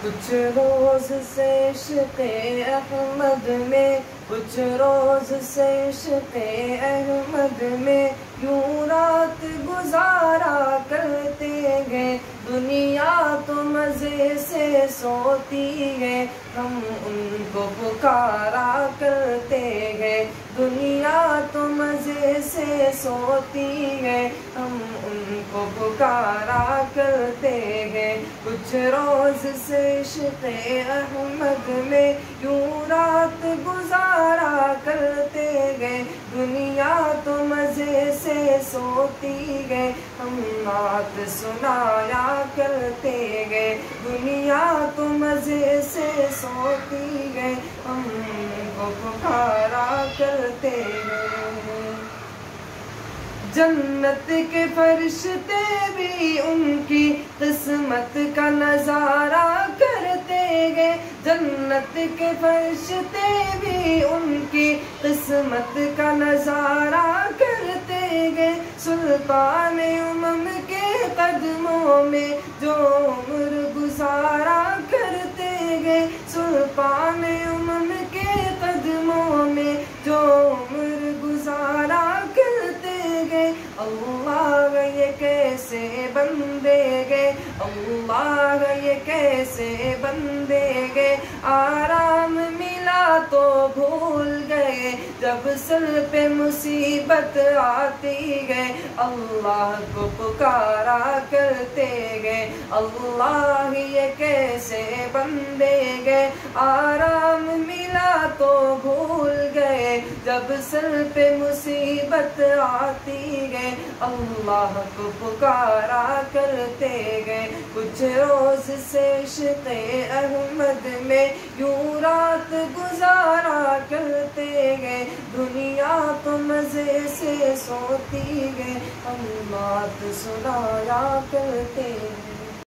کچھ روز سے عشق احمد میں، کچھ روز سے عشق احمد میں یوں رات گزارا کرتے گئے۔ دنیا تو مزے سے سوتی ہے، ہم ان کو پکارا کرتے گئے۔ دنیا تو مزے سے سوتی ہے، ہم ان کو پکارا کرتے گئے۔ کچھ روز سے عشق احمد میں یوں رات گزارا کرتے گئے۔ دنیا تو مزے سے سوتی گئے، ہم نعت سنایا کرتے گئے۔ دنیا تو مزے سے سوتی گئے، ہم کو پکارا کرتے گئے۔ جنت کے فرشتے بھی ان کی قسمت کا نظارہ کرتے گئے۔ جنت کے فرشتے بھی ان کی قسمت کا نظارہ کرتے گئے۔ سلطان امم کے قدموں میں جو عمر گزارا کرتے گئے۔ سلطان امم کے قدموں میں جو عمر گزارا کرتے گئے۔ اللہ یہ کیسے بندے گئے، اللہ یہ کیسے بندے گئے۔ آرام ملا تو بھول گئے، جب سر پہ مصیبت آتی گئے۔ اللہ کو پکارا کرتے گئے، اللہ یہ کیسے بندے گئے۔ آرام ملا تو بھول گئے، جب سر پہ مصیبت آتی گئے۔ اللہ کو پکارا کرتے گئے۔ کچھ روز سے عشق احمد میں یوں رات گزارا کرتے گئے۔ دنیا تو مزے سے سوتی گئے، ہم نعت سنایا کرتے گئے۔